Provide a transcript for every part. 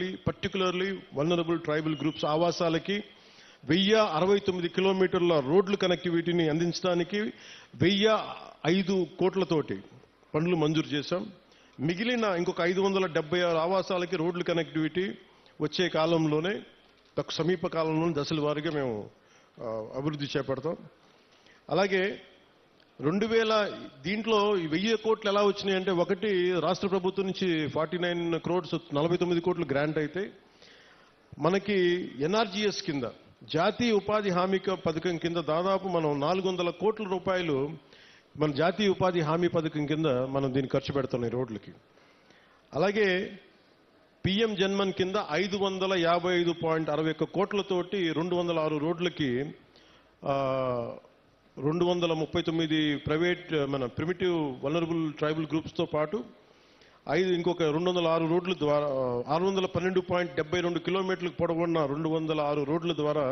Particularly vulnerable tribal groups ఆవాసాలకి 1069 కిలోమీటర్ల రోడ్లు కనెక్టివిటీని అందించడానికి 1005 కోట్లతోటి పనులు మంజూరు చేశాం. మిగిలిన ఇంకొక 576 ఆవాసాలకి రోడ్లు కనెక్టివిటీ వచ్చే కాలంలోనే సమీప కాలంలోనే దశల వారీగా మేము అభివృద్ధి చేపడతాం. అలాగే 2000 దీంట్లో 1000 కోట్లు ఎలా వచ్చినాయి అంటే, ఒకటి రాష్ట్ర ప్రభుత్వం నుంచి 49 crores 49 కోట్లు గ్రాంట్ అయితే, మనకి ఎన్ఆర్జీఎస్ కింద జాతీయ ఉపాధి హామీ పథకం కింద దాదాపు మనం 400 కోట్ల రూపాయలు మన జాతీయ ఉపాధి హామీ పథకం కింద మనం దీన్ని ఖర్చు పెడుతున్నాం ఈ రోడ్లకి. అలాగే పిఎం జన్మన్ కింద 555.61 కోట్లతోటి 206 రోడ్లకి 239 ప్రైవేట్ మన ప్రిమిటివ్ వల్నరబుల్ ట్రైబల్ గ్రూప్స్తో పాటు ఇంకొక 206 రోడ్ల ద్వారా 612.72 కిలోమీటర్లకు పొడవున్న 206 రోడ్ల ద్వారా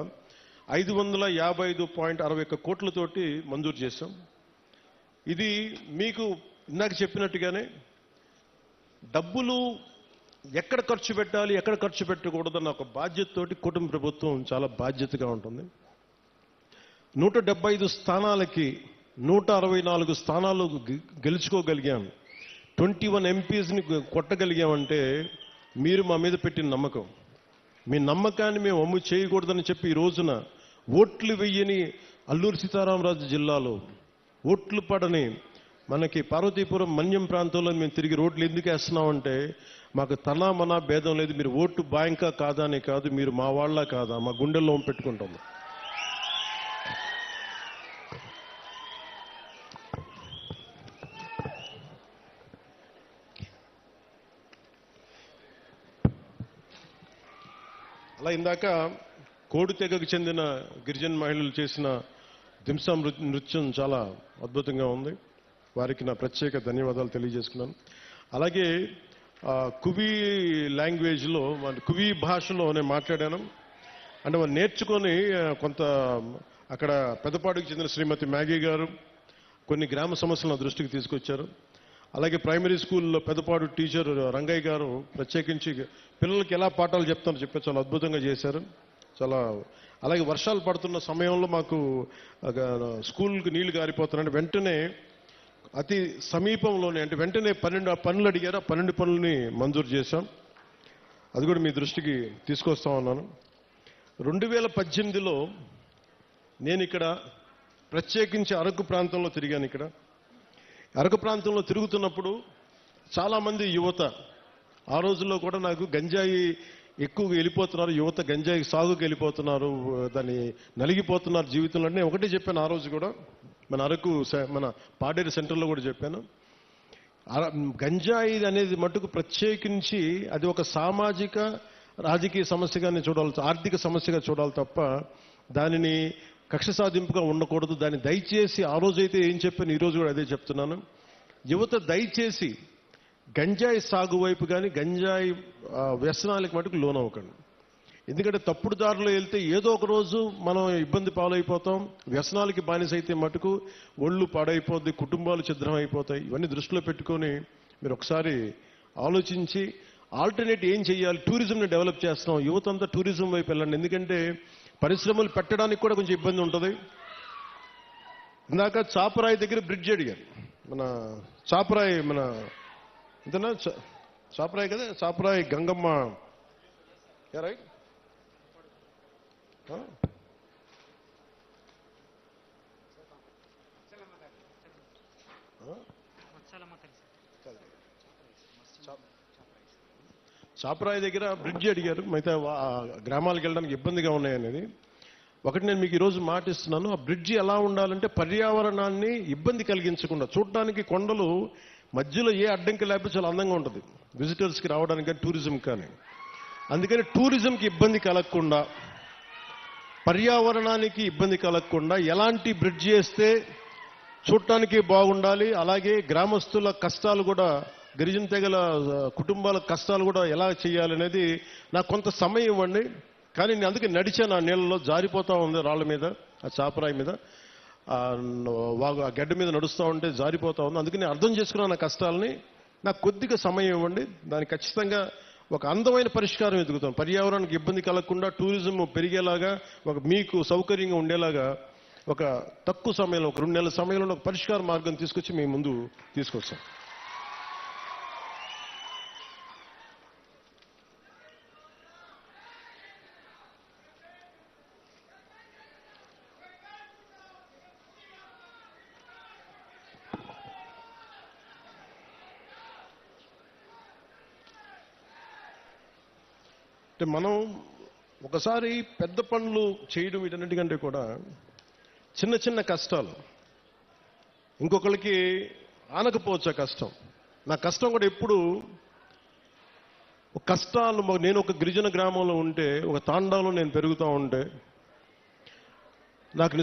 555.61 కోట్లతోటి మంజూరు చేశాం. ఇది మీకు ఇందాక చెప్పినట్టుగానే డబ్బులు ఎక్కడ ఖర్చు పెట్టాలి, ఎక్కడ ఖర్చు పెట్టకూడదన్న ఒక బాధ్యతతోటి కుటుంబ ప్రభుత్వం చాలా బాధ్యతగా ఉంటుంది. 175 స్థానాలకి 164 స్థానాలు గెలుచుకోగలిగాం. 21 ఎంపీస్ని కొట్టగలిగామంటే మీరు మా మీద పెట్టిన నమ్మకం. మీ నమ్మకాన్ని మేము అమ్ము చేయకూడదని చెప్పి ఈ రోజున ఓట్లు వెయ్యని అల్లూరు సీతారామరాజు జిల్లాలో ఓట్లు పడని మనకి పార్వతీపురం మన్యం ప్రాంతంలో మేము తిరిగి రోడ్లు ఎందుకు వేస్తున్నామంటే, మాకు తనా మనా భేదం లేదు. మీరు ఓటు బ్యాంకా కాదా అని కాదు, మీరు మా వాళ్ళ కాదా, మా గుండెల్లో పెట్టుకుంటాము. అలా ఇందాక కోడి తెగకు చెందిన గిరిజన మహిళలు చేసిన దింసా నృత్యం చాలా అద్భుతంగా ఉంది. వారికి నా ప్రత్యేక ధన్యవాదాలు తెలియజేసుకున్నాను. అలాగే కువి లాంగ్వేజ్లో కువి భాషలో నేను మాట్లాడాను. అంటే వాళ్ళు నేర్చుకొని కొంత అక్కడ పెద్దపాడుకు చెందిన శ్రీమతి మ్యాగీ గారు కొన్ని గ్రామ సమస్యలను దృష్టికి తీసుకొచ్చారు. అలాగే ప్రైమరీ స్కూల్లో పెద్దపాడు టీచర్ రంగయ్య గారు ప్రత్యేకించి పిల్లలకి ఎలా పాఠాలు చెప్తారో చెప్పి చాలా అద్భుతంగా చేశారు. చాలా అలాగే వర్షాలు పడుతున్న సమయంలో మాకు స్కూల్కి నీళ్లు గారిపోతున్నాయంటే వెంటనే అతి సమీపంలోనే అంటే వెంటనే 12 పనులు అడిగారు. 12 పనులని మంజూరు చేశాం. అది కూడా మీ దృష్టికి తీసుకొస్తా ఉన్నాను. 2018లో నేను ఇక్కడ ప్రత్యేకించి అరకు ప్రాంతంలో తిరిగాను. ఇక్కడ అరకు ప్రాంతంలో తిరుగుతున్నప్పుడు చాలామంది యువత ఆ రోజుల్లో కూడా నాకు గంజాయి ఎక్కువగా వెళ్ళిపోతున్నారు, యువత గంజాయి సాగుకి వెళ్ళిపోతున్నారు, దాన్ని నలిగిపోతున్నారు జీవితంలో. నేను ఒకటే చెప్పాను ఆ రోజు కూడా, మన అరకు మన పాడేరు సెంటర్లో కూడా చెప్పాను. గంజాయి అనేది మటుకు ప్రత్యేకించి అది ఒక సామాజిక రాజకీయ సమస్యగానే చూడాలి, ఆర్థిక సమస్యగా చూడాలి తప్ప దానిని కక్ష సాధింపుగా ఉండకూడదు. దాన్ని దయచేసి ఆ రోజైతే ఏం చెప్పాను ఈ రోజు కూడా అదే చెప్తున్నాను. యువత దయచేసి గంజాయి సాగు వైపు కానీ గంజాయి వ్యసనాలకు మటుకు లోనవ్వకండి. ఎందుకంటే తప్పుడు దారిలో వెళ్తే ఏదో ఒక రోజు మనం ఇబ్బంది పాలైపోతాం. వ్యసనాలకి బానిసైతే మటుకు ఒళ్ళు పాడైపోద్ది, కుటుంబాలు ఛిద్రం అయిపోతాయి. ఇవన్నీ దృష్టిలో పెట్టుకొని మీరు ఒకసారి ఆలోచించి ఆల్టర్నేట్ ఏం చేయాలి. టూరిజంని డెవలప్ చేస్తున్నాం, యువత అంతా టూరిజం వైపు వెళ్ళండి. ఎందుకంటే పరిశ్రమలు పెట్టడానికి కూడా కొంచెం ఇబ్బంది ఉంటుంది. ఇందాక చాపరాయి దగ్గర బ్రిడ్జ్ అడిగారు. మన చాపరాయి మన ఇంతనా చాపరాయి కదా, చాపరాయి గంగమ్మ రైట్. చాపరాయి దగ్గర బ్రిడ్జ్ అడిగారు. మిగతా గ్రామాలకు వెళ్ళడానికి ఇబ్బందిగా ఉన్నాయనేది ఒకటి నేను మీకు ఈరోజు మాటిస్తున్నాను. ఆ బ్రిడ్జి ఎలా ఉండాలంటే పర్యావరణాన్ని ఇబ్బంది కలిగించకుండా, చూడటానికి కొండలు మధ్యలో ఏ అడ్డంకి లేకపోతే చాలా అందంగా ఉంటుంది విజిటర్స్కి రావడానికి కానీ టూరిజం కానీ. అందుకని టూరిజంకి ఇబ్బంది కలగకుండా, పర్యావరణానికి ఇబ్బంది కలగకుండా ఎలాంటి బ్రిడ్జ్ చేస్తే చూడటానికి బాగుండాలి, అలాగే గ్రామస్తుల కష్టాలు కూడా, గిరిజన తెగల కుటుంబాల కష్టాలు కూడా ఎలా చేయాలనేది నాకు కొంత సమయం ఇవ్వండి. కానీ నేను అందుకే నడిచాను. ఆ నీళ్ళలో జారిపోతా ఉంది, రాళ్ళ మీద, ఆ చాపరాయి మీద, ఆ గడ్డ మీద నడుస్తూ ఉంటే జారిపోతా ఉంది. అందుకని అర్థం చేసుకున్నాను నా కష్టాలని. నాకు కొద్దిగా సమయం ఇవ్వండి. దానికి ఖచ్చితంగా ఒక అందమైన పరిష్కారం వెతుకుతాం. పర్యావరణానికి ఇబ్బంది కలగకుండా టూరిజం పెరిగేలాగా, మీకు సౌకర్యంగా ఉండేలాగా ఒక తక్కువ సమయంలో, ఒక 2 నెలల సమయంలో ఒక పరిష్కార మార్గం తీసుకొచ్చి మీ ముందు తీసుకొస్తాం. అంటే మనం ఒకసారి పెద్ద పనులు చేయడం వీటన్నిటికంటే కూడా చిన్న చిన్న కష్టాలు ఇంకొకరికి ఆనకపోవచ్చు. ఆ కష్టం, నా కష్టం కూడా ఎప్పుడు కష్టాలు. నేను ఒక గిరిజన గ్రామంలో ఉంటే, ఒక తాండాలో నేను పెరుగుతూ ఉంటే నాకు